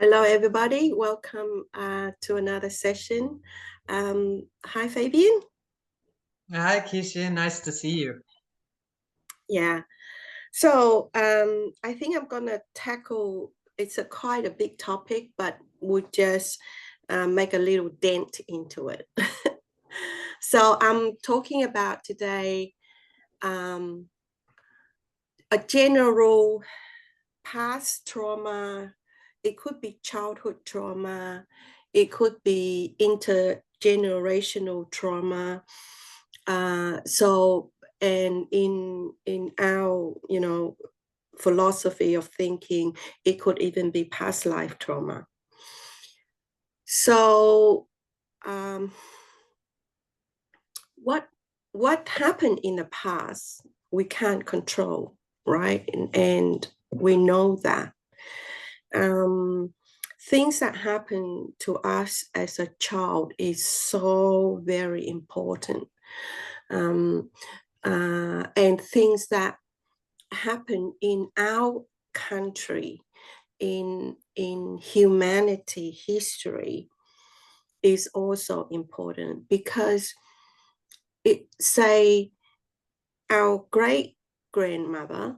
Hello, everybody. Welcome to another session. Hi, Fabian. Hi, Kishin. Nice to see you. Yeah. So I think I'm gonna tackle. It's a quite a big topic, but we'll just make a little dent into it. So I'm talking about today um, a general past trauma. It could be childhood trauma. It could be intergenerational trauma. So, and in our philosophy of thinking, it could even be past life trauma. So, um, what happened in the past we can't control, right? And we know that. Um, things that happen to us as a child is so very important. Um, and things that happen in our country, in humanity history, is also important because it say our great grandmother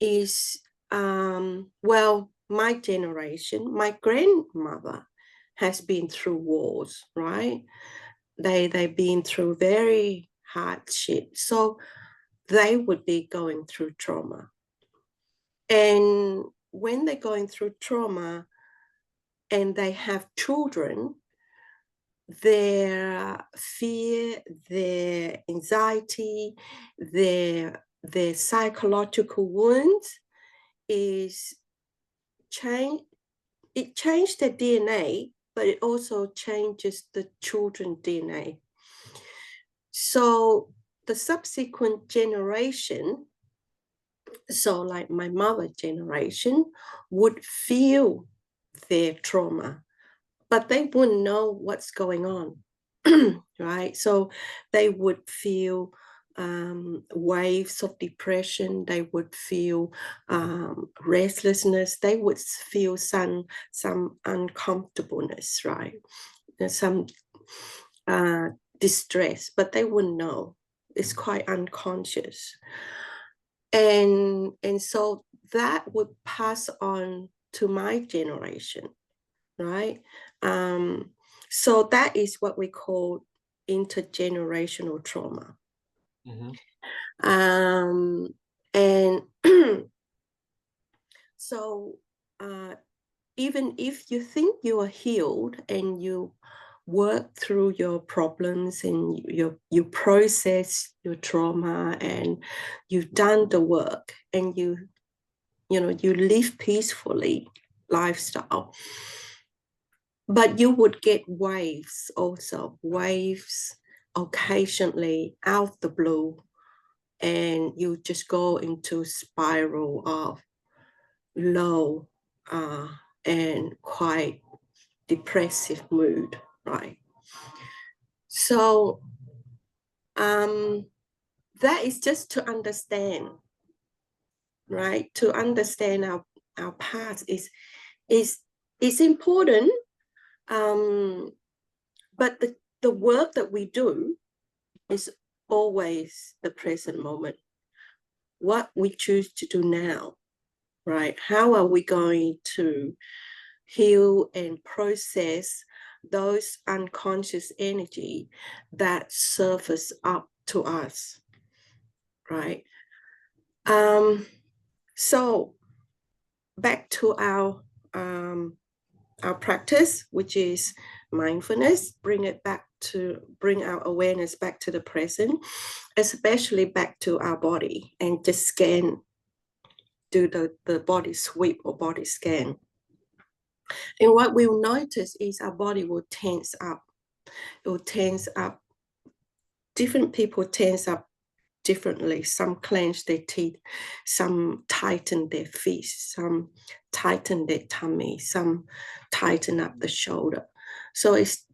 is well, my generation, my grandmother has been through wars, right? They've been through very hardship, so they would be going through trauma. And when they're going through trauma and they have children, their fear, their anxiety, their psychological wounds is change. It changed their DNA, but it also changes the children's DNA. So the subsequent generation, so like my mother generation, would feel their trauma, but they wouldn't know what's going on. Right? So they would feel waves of depression. They would feel restlessness. They would feel some uncomfortableness, right? Some uh, distress, but they wouldn't know. It's quite unconscious, and so that would pass on to my generation, right? So that is what we call intergenerational trauma. Mm-hmm. Um, and so uh, even if you think you are healed and you work through your problems and you process your trauma and you've done the work and you live peacefully lifestyle, but you would get waves also, waves occasionally out of the blue, and you just go into spiral of low and quite depressive mood, right? So that is just to understand, right? To understand our past is important, but the work that we do is always the present moment. What we choose to do now, right? How are we going to heal and process those unconscious energy that surface up to us, right? So back to our practice, which is mindfulness, bring our awareness back to the present, especially back to our body, and just scan, do the body sweep or body scan. And what we'll notice is our body will tense up. It will tense up. Different people tense up differently. Some clench their teeth, some tighten their fists, some tighten their tummy, some tighten up the shoulder. So it's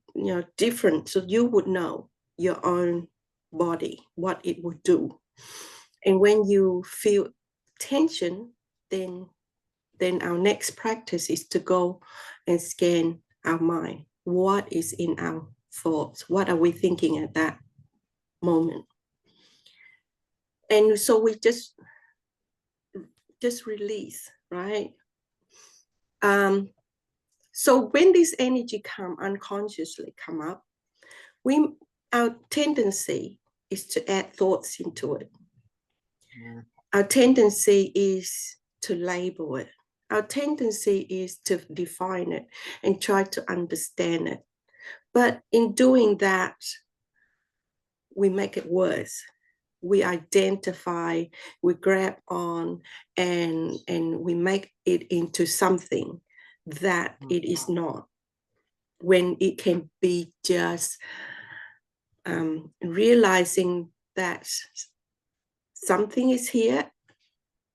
different. So you would know your own body, what it would do. And when you feel tension, then then our next practice is to go and scan our mind. What is in our thoughts? What are we thinking at that moment? And so we just release, right? So when this energy unconsciously come up, our tendency is to add thoughts into it. Our tendency is to label it. Our tendency is to define it and try to understand it. But in doing that, we make it worse. We identify, we grab on, and we make it into something that it is not, when it can be just realizing that something is here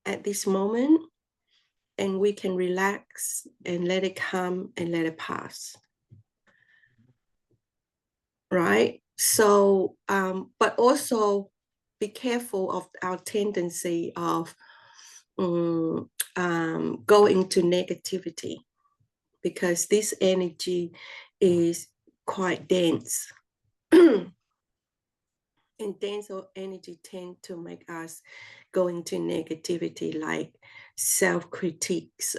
at this moment, and we can relax and let it come and let it pass. Right? So, but also be careful of our tendency of going to negativity, because this energy is quite dense. And dense energy tend to make us go into negativity, like self-critiques,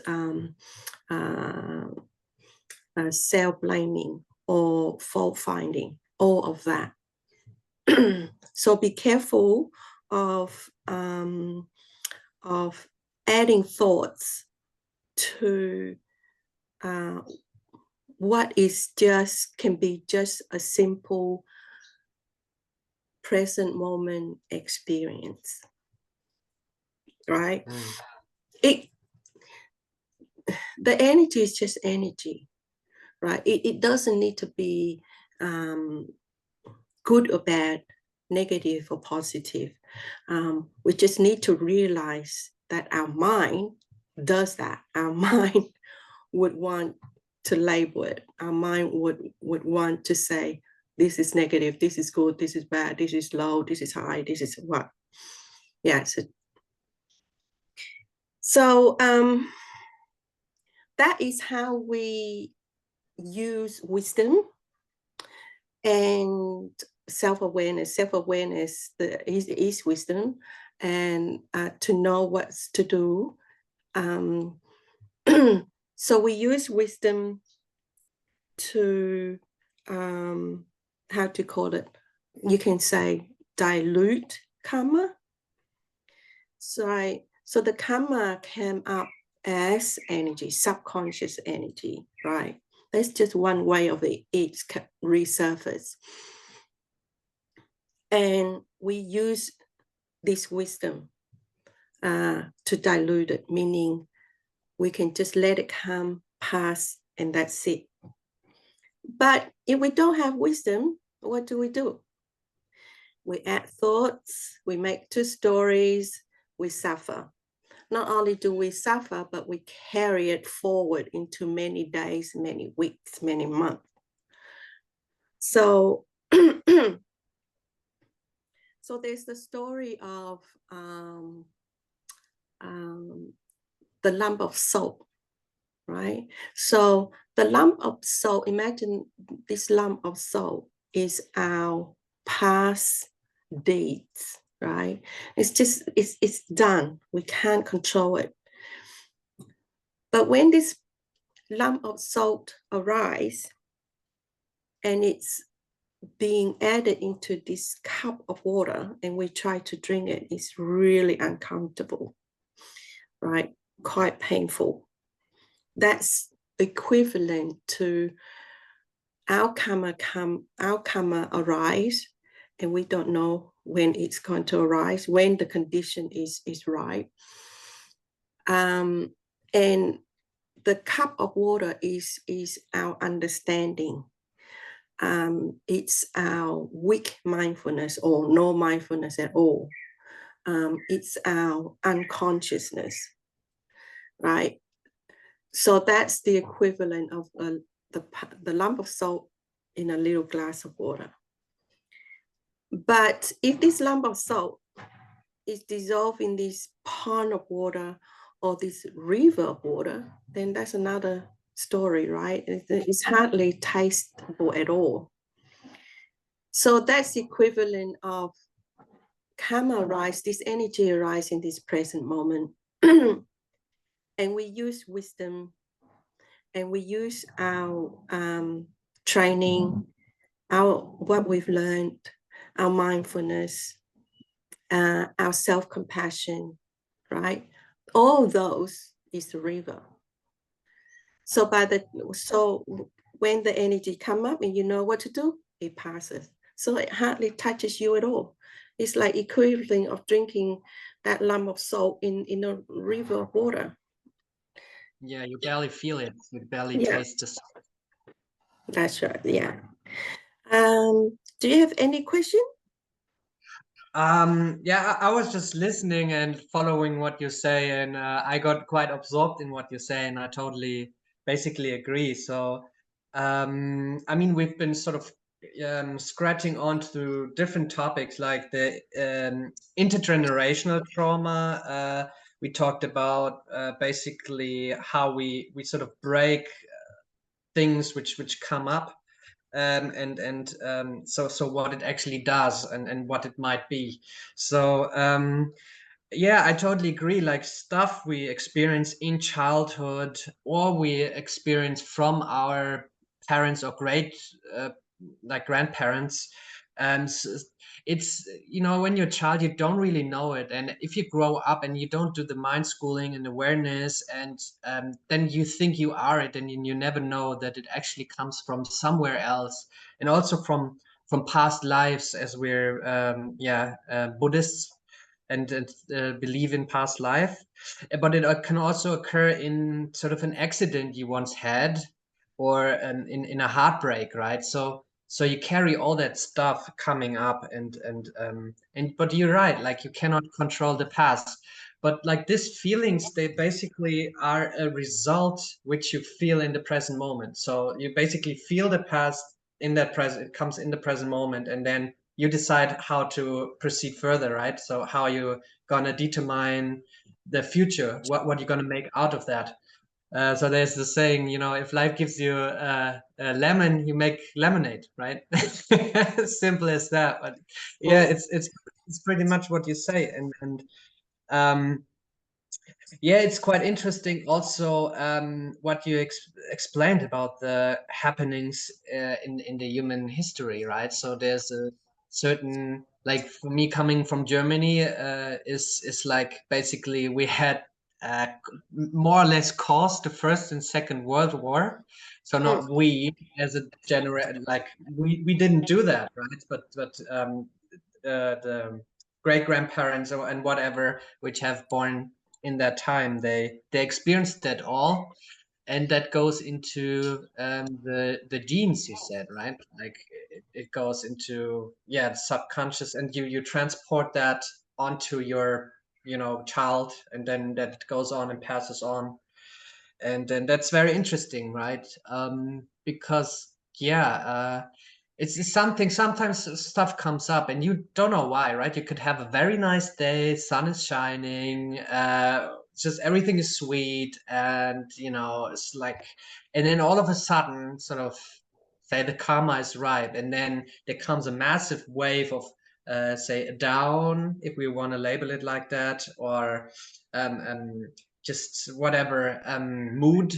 self-blaming, or fault-finding, all of that. So be careful of adding thoughts to what is just, can be just a simple present moment experience, right? The energy is just energy, right? It doesn't need to be good or bad, negative or positive. We just need to realize that our mind does that. Our mind would want to label it. Our mind would want to say, this is negative, this is good, this is bad, this is low, this is high, this is what. Yeah. So that is how we use wisdom and self-awareness. Self-awareness is wisdom, and to know what to do. So we use wisdom to, how to call it? You can say dilute karma. So the karma came up as energy, subconscious energy, right? That's just one way of it resurface. And we use this wisdom to dilute it, meaning we can just let it come, pass, and that's it. But if we don't have wisdom, what do? We add thoughts, we make two stories, we suffer. Not only do we suffer, but we carry it forward into many days, many weeks, many months. So, so there's the story of the lump of salt, right? So the lump of salt, imagine this lump of salt is our past deeds, right? It's done. We can't control it. But when this lump of salt arises and it's being added into this cup of water and we try to drink it, it's really uncomfortable, right? Quite painful. That's equivalent to our karma arise, and we don't know when it's going to arise, when the condition is right. And the cup of water is our understanding. It's our weak mindfulness or no mindfulness at all. It's our unconsciousness, right? So that's the equivalent of the lump of salt in a little glass of water. But if this lump of salt is dissolved in this pond of water or this river water, then that's another story, right? It's hardly tastable at all. So that's equivalent of karma arise, this energy arise in this present moment. And we use wisdom, and we use our training, our what we've learned, our mindfulness, our self-compassion, right? All those is the river. So when the energy come up and you know what to do, it passes. So it hardly touches you at all. It's like equivalent of drinking that lump of salt in a river of water. Yeah, you barely feel it. You barely Yeah, taste the salt. that's right. Yeah. Do you have any question? Yeah, I was just listening and following what you say, and I got quite absorbed in what you say, and I totally basically agree. So, I mean, we've been sort of scratching onto different topics like the intergenerational trauma. We talked about basically how we sort of break things which come up, and so what it actually does and what it might be. So yeah, I totally agree. Like stuff we experience in childhood or we experience from our parents or great like grandparents. It's, you know, when you're a child, you don't really know it. And if you grow up and you don't do the mind schooling and awareness, and then you think you are it, and you never know that it actually comes from somewhere else, and also from past lives, as we're Buddhists and believe in past life. But it can also occur in sort of an accident you once had, or in a heartbreak, right? So you carry all that stuff coming up, and but you're right, like you cannot control the past, but like these feelings, they basically are a result which you feel in the present moment. So you basically feel the past in that present, it comes in the present moment, and then you decide how to proceed further, right? So how you gonna determine the future, what you're gonna make out of that. So there's the saying, you know, if life gives you a lemon, you make lemonade, right? Simple as that. But yeah, Mm. it's pretty much what you say, and um, yeah, it's quite interesting also what you explained about the happenings in the human history, right? So there's a certain, like for me coming from Germany, is like basically we had more or less caused the First and Second World War. So Mm. not we as a like we didn't do that, right? But the great grandparents and whatever which have born in that time, they experienced that all, and that goes into the genes, you said, right? Like it goes into, yeah, the subconscious, and you transport that onto your, you know, child, and then that goes on and passes on. And then that's very interesting, right? Because yeah, it's something, sometimes stuff comes up and you don't know why, right? You could have a very nice day, sun is shining, just everything is sweet, and you know, it's like, and then all of a sudden, sort of, say the karma is right, and then there comes a massive wave of say a down, if we want to label it like that, or just whatever mood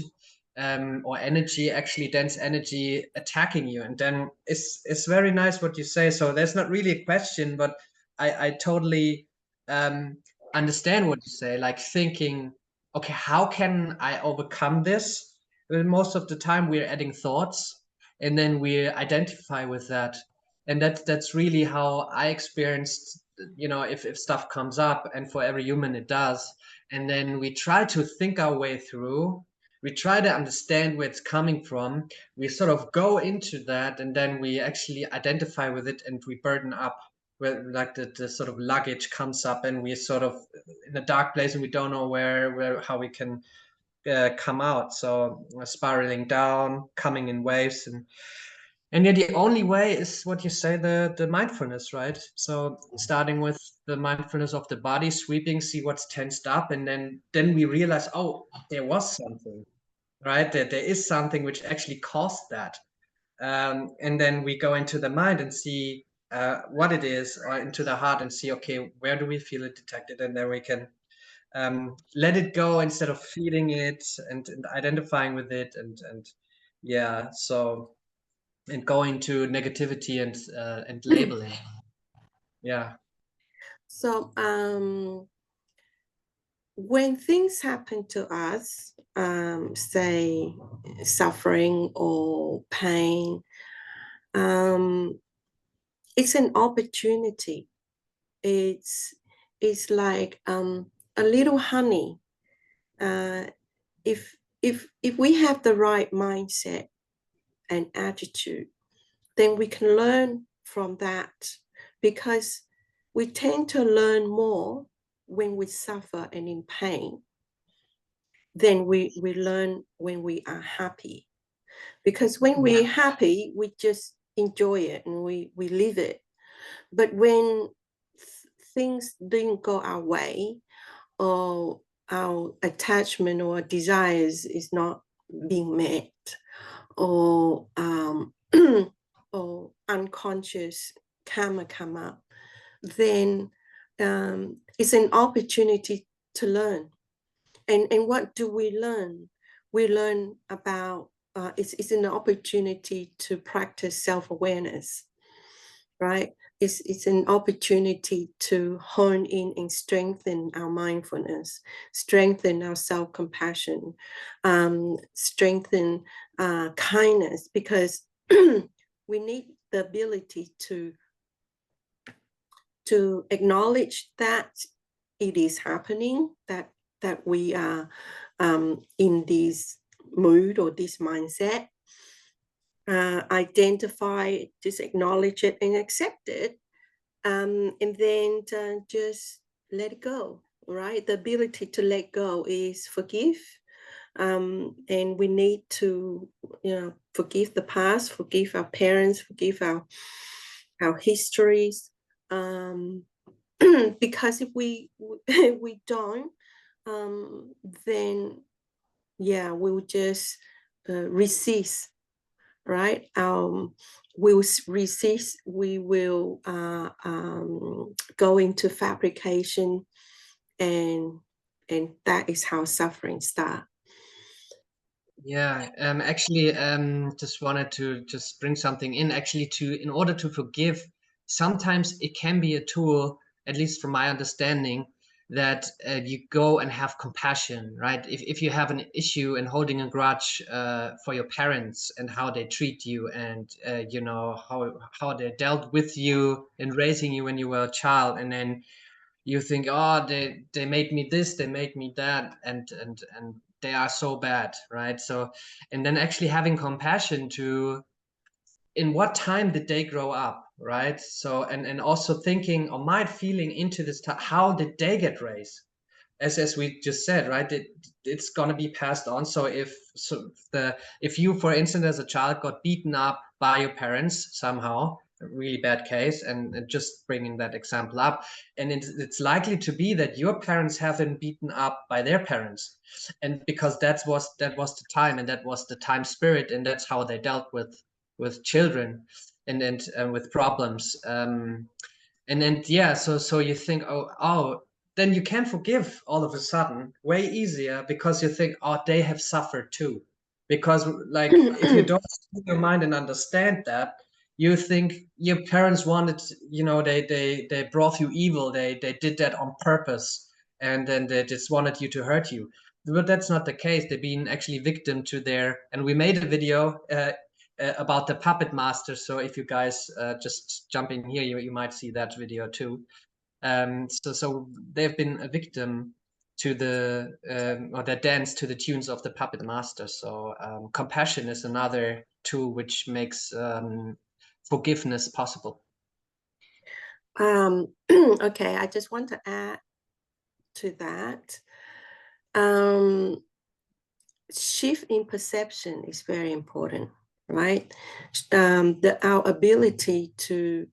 or energy, actually dense energy attacking you. And then it's very nice what you say. So there's not really a question, but I totally um, understand what you say. Like thinking, okay, how can I overcome this? Well, most of the time we're adding thoughts, and then we identify with that, and that's really how I experienced. You know, if stuff comes up, and for every human it does, and then we try to think our way through, we try to understand where it's coming from, we sort of go into that, and then we actually identify with it, and we burden up where like the sort of luggage comes up, and we're sort of in a dark place, and we don't know where how we can come out. So spiraling down, coming in waves, and yeah, the only way is what you say, the mindfulness, right? So starting with the mindfulness of the body, sweeping, see what's tensed up, and then we realize, oh, there was something, right? That there is something which actually caused that. And then we go into the mind and see what it is, or into the heart and see, okay, where do we feel it detected? And then we can let it go instead of feeling it, and identifying with it, and yeah, so, and going to negativity and labeling. Yeah. So when things happen to us, say suffering or pain, um, it's an opportunity. It's it's like a little honey. Uh, if we have the right mindset and attitude, then we can learn from that, because we tend to learn more when we suffer and in pain than we learn when we are happy. Because when we're happy, we just enjoy it and we live it. But when things didn't go our way, or our attachment or desires is not being met, or or unconscious karma come up, then it's an opportunity to learn. And what do we learn? We learn about it's an opportunity to practice self-awareness, right? It's an opportunity to hone in and strengthen our mindfulness, strengthen our self-compassion, strengthen kindness, because we need the ability to acknowledge that it is happening, that we are in this mood or this mindset, identify, just acknowledge it and accept it, and then just let it go, right? The ability to let go is forgive. And we need to, forgive the past, forgive our parents, forgive our histories, because if we we don't, then yeah, we will just resist, right? We will resist. We will go into fabrication, and that is how suffering starts. Yeah, actually, just wanted to just bring something in. Actually, in order to forgive, sometimes it can be a tool, at least from my understanding, that you go and have compassion, right? If you have an issue and holding a grudge for your parents and how they treat you, and you know how they dealt with you in raising you when you were a child, and then you think, oh, they made me this, they made me that, and they are so bad, right? So, and then actually having compassion to, in what time did they grow up, right? So, and also thinking or might feeling into this time, how did they get raised? As we just said, right? It's gonna be passed on. So if you, for instance, as a child, got beaten up by your parents somehow, a really bad case, and just bringing that example up, and it's likely to be that your parents have been beaten up by their parents, and because that was the time, and that was the time spirit, and that's how they dealt with children, and with problems. And then yeah, so you think, oh, then you can forgive all of a sudden way easier, because you think, oh, they have suffered too. Because like, if you don't speak your mind and understand that, you think your parents wanted, they brought you evil, they did that on purpose, and then they just wanted you to hurt you. But that's not the case. They've been actually victim to their, and we made a video about the puppet master. So if you guys just jump in here, you might see that video too. So they've been a victim to the or they dance to the tunes of the puppet master. So compassion is another tool which makes forgiveness possible. Okay, I just want to add to that. Shift in perception is very important, right? Our ability to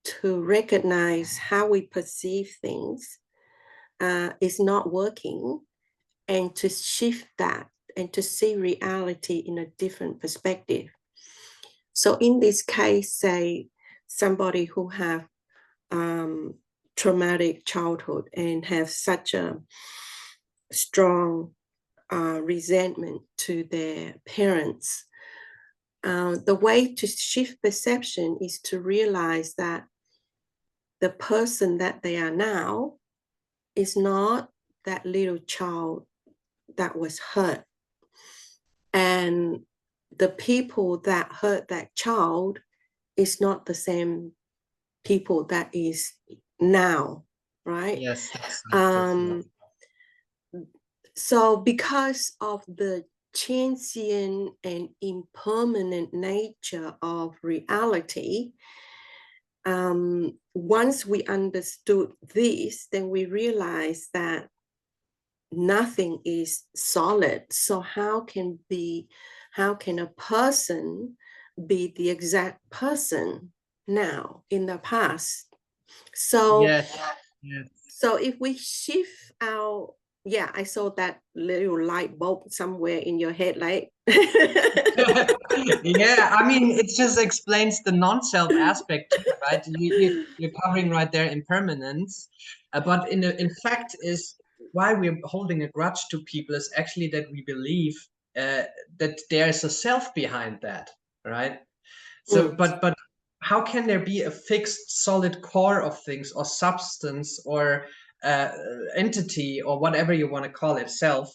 to recognize how we perceive things is not working, and to shift that and to see reality in a different perspective. So in this case, say somebody who have traumatic childhood and have such a strong resentment to their parents, the way to shift perception is to realize that the person that they are now is not that little child that was hurt. And the people that hurt that child is not the same people that is now, right? Yes, that's so true. So because of the transient and impermanent nature of reality, once we understood this, then we realized that nothing is solid. So how can a person be the exact person now in the past? So Yes, yes. so if we shift our, yeah, I saw that little light bulb somewhere in your head, like Yeah, I mean, it just explains the non-self aspect too, right? You're covering right there impermanence, but in fact is why we're holding a grudge to people is actually that we believe that there's a self behind that, right? So, Mm. but how can there be a fixed, solid core of things or substance or uh, entity or whatever you want to call it, self,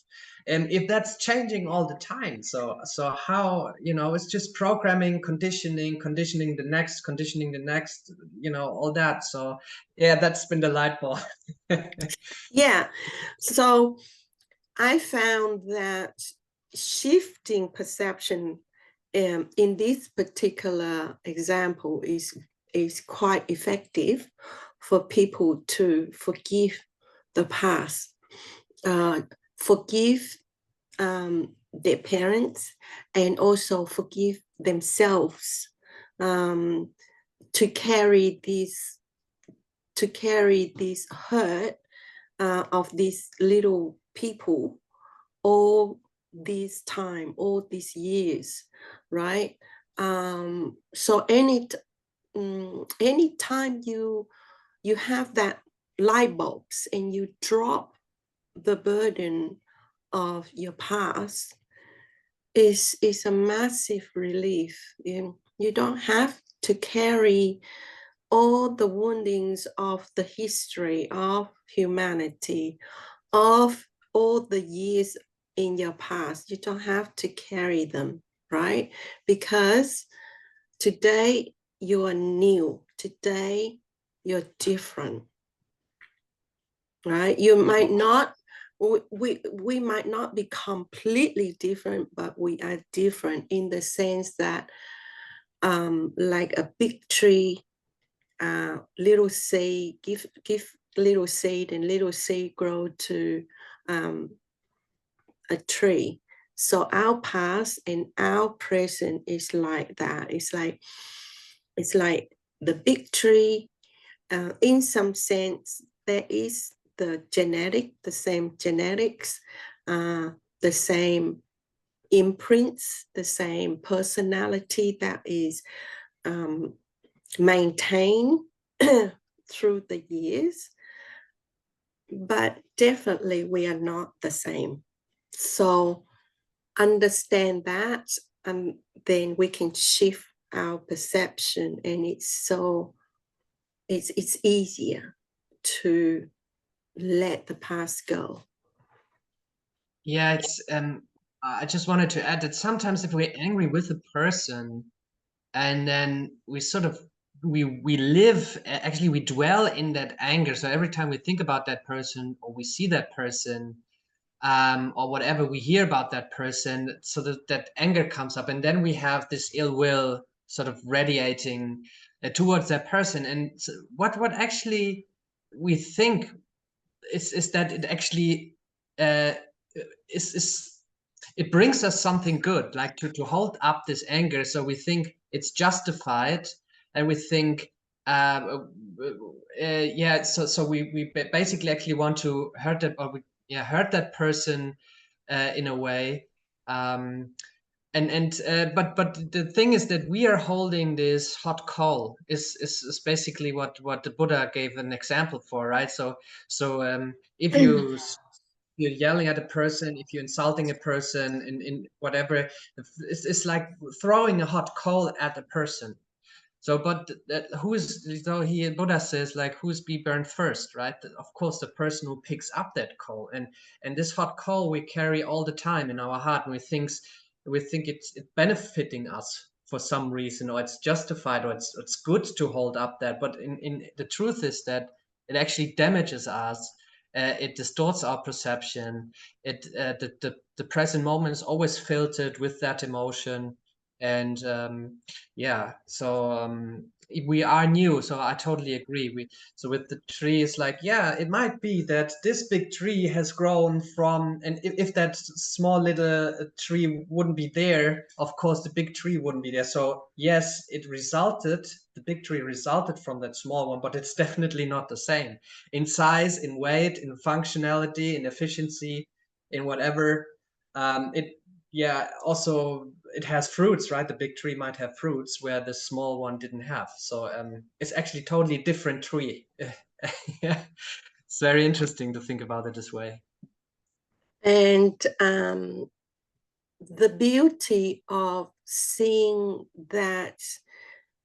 and if that's changing all the time? So how, it's just programming, conditioning the next, all that. So yeah, that's been the light bulb. Yeah. So I found that shifting perception in this particular example is quite effective for people to forgive the past, forgive their parents, and also forgive themselves, um, to carry this hurt of these little people all all these years, right? So anytime you have that light bulbs and you drop the burden of your past, is a massive relief. You don't have to carry all the woundings of the history of humanity, of all the years in your past. You don't have to carry them, right? Because today you are new. Today you're different, right? You might not, we might not be completely different, but we are different in the sense that, like a big tree, little seed, give little seed, and little seed grow to a tree. So our past and our present is like that. It's like the big tree. In some sense, there is the same genetics, the same imprints, the same personality that is maintained through the years. But definitely, we are not the same. So understand that, and then we can shift our perception, and it's easier to let the past go. Yeah, it's I just wanted to add that sometimes if we're angry with a person and then we sort of we live, actually we dwell in that anger, so every time we think about that person or we see that person, or whatever we hear about that person, so that anger comes up, and then we have this ill will sort of radiating towards that person. And so what actually we think is that it actually uh, is it brings us something good, like to hold up this anger, so we think it's justified, and we think Yeah, so we basically actually want to hurt that, or we, yeah, hurt that person in a way. But the thing is that we are holding this hot coal is basically what the Buddha gave an example for, right? So if you're yelling at a person, if you're insulting a person in whatever, it's like throwing a hot coal at a person. So, but that, who's, so he, Buddha says, like, who's be burned first, right? Of course, the person who picks up that coal, and this hot coal we carry all the time in our heart, and we think it's benefiting us for some reason, or it's justified, or it's good to hold up that. But in the truth is that it actually damages us. It distorts our perception. The present moment is always filtered with that emotion, and yeah, we are new, so I totally agree. So with the tree, it's like, yeah, it might be that this big tree has grown from, and if that small little tree wouldn't be there, of course the big tree wouldn't be there. So yes, the big tree resulted from that small one, but it's definitely not the same in size, in weight, in functionality, in efficiency, in whatever. It Yeah, also it has fruits, right? The big tree might have fruits where the small one didn't have. So it's actually totally different tree. Yeah, it's very interesting to think about it this way. And the beauty of seeing that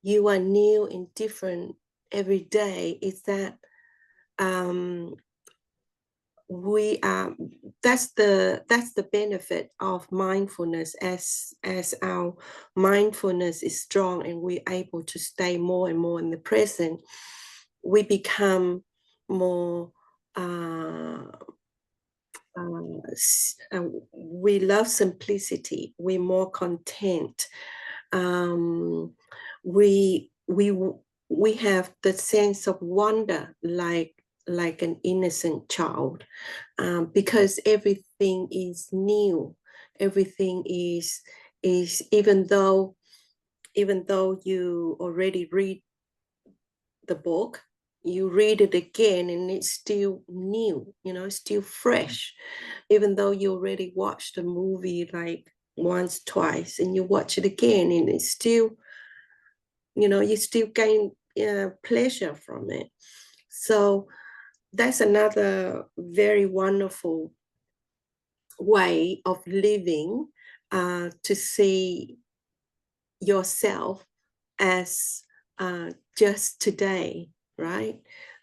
you are new and different every day is that um, we that's the benefit of mindfulness. As our mindfulness is strong and we're able to stay more and more in the present, we become more uh, we love simplicity, we're more content, um, we have the sense of wonder like an innocent child, because everything is new, everything is even though you already read the book, you read it again and it's still new, still fresh, even though you already watched the movie like once, twice, and you watch it again and it's still, you still gain pleasure from it. So that's another very wonderful way of living, to see yourself as just today, right?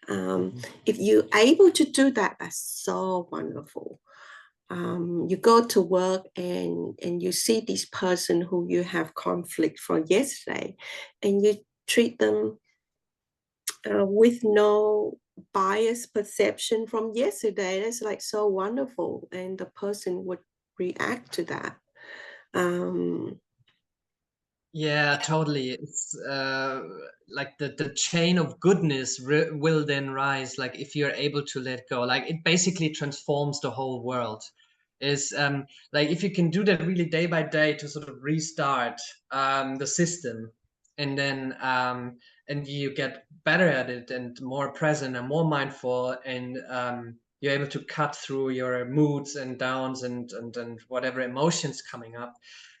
Mhm. If you're able to do that, that's so wonderful. You go to work and you see this person who you have conflict from yesterday, and you treat them with no bias perception from yesterday. That's like so wonderful, and the person would react to that. Um, Yeah, totally. It's like the chain of goodness will then rise. Like if you're able to let go, like it basically transforms the whole world. Is like if you can do that really day by day to sort of restart the system, and then and you get better at it and more present and more mindful, and you're able to cut through your moods and downs and whatever emotions coming up,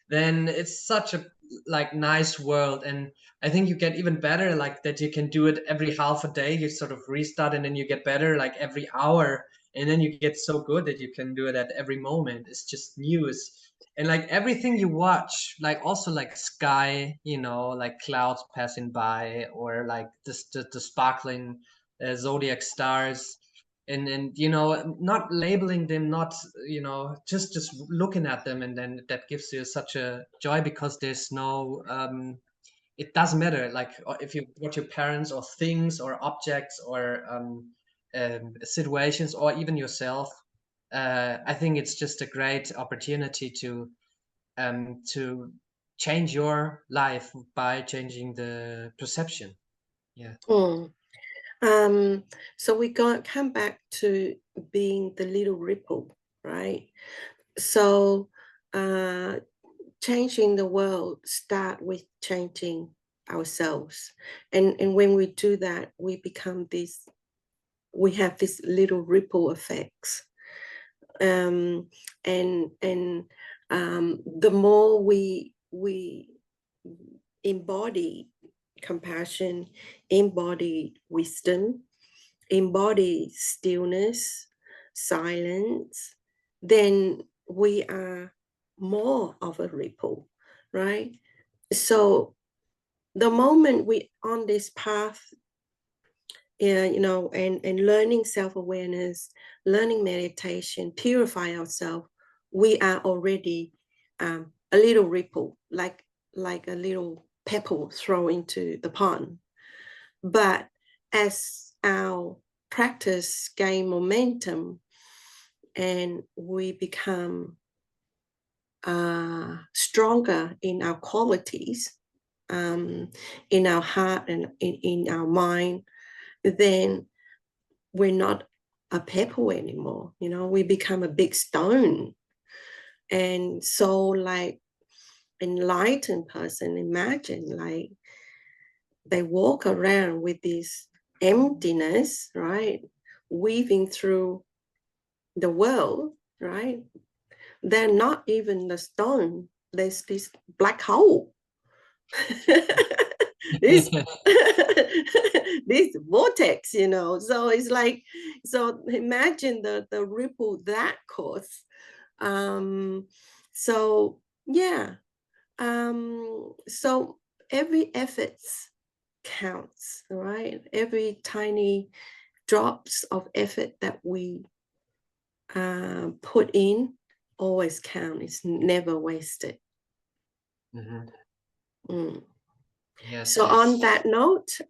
then it's such a like nice world. And I think you get even better, like that you can do it every half a day, you sort of restart, and then you get better like every hour, and then you get so good that you can do it at every moment. It's just news. And like everything you watch, like also like sky, like clouds passing by, or like the sparkling zodiac stars, and not labeling them, not just looking at them, and then that gives you such a joy, because there's no it doesn't matter like if you what your parents or things or objects or situations or even yourself. I think it's just a great opportunity to change your life by changing the perception. Yeah. mm. um, so we got come back to being the little ripple, right? So changing the world start with changing ourselves. And when we do that, we become this, we have this little ripple effects. And the more we embody compassion, embody wisdom, embody stillness, silence, then we are more of a ripple, right? So the moment we on this path, and learning self-awareness, learning meditation, purify ourselves, we are already a little ripple, like a little pebble thrown into the pond. But as our practice gain momentum and we become stronger in our qualities, in our heart and in our mind, then we're not a pebble anymore. We become a big stone. And so, like, enlightened person, imagine like they walk around with this emptiness, right, weaving through the world, right? They're not even the stone, there's this black hole. this this vortex, so it's like, so imagine the ripple that cause. So yeah, so every effort counts, right? Every tiny drops of effort that we put in always count. It's never wasted. Yes, So yes. on that note,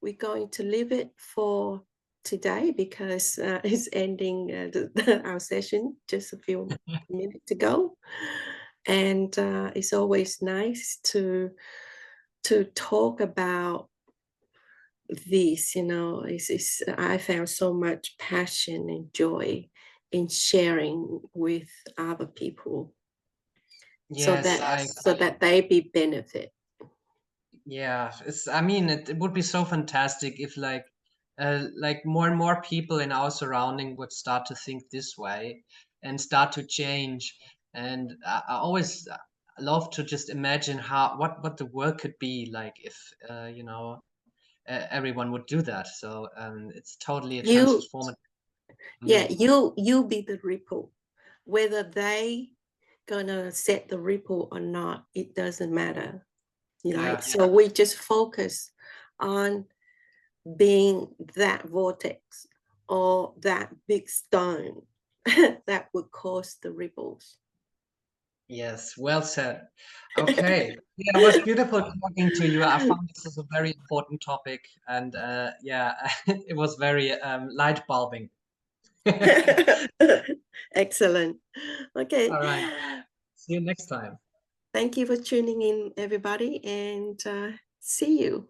we're going to leave it for today because it's ending our session just a few minutes ago. And it's always nice to talk about this. I found so much passion and joy in sharing with other people, so that they be benefit. Yeah, I mean, it would be so fantastic if like more and more people in our surrounding would start to think this way and start to change. And I always love to just imagine what the world could be like if everyone would do that. So it's totally a You, transformative. yeah, you be the ripple. Whether they gonna set the ripple or not, it doesn't matter. Yeah. So we just focus on being that vortex or that big stone that would cause the ripples. Yes, well said. Okay. Yeah, it was beautiful talking to you. I found this is a very important topic, and yeah, it was very light bulbing. Excellent. Okay. All right. See you next time. Thank you for tuning in, everybody, and see you.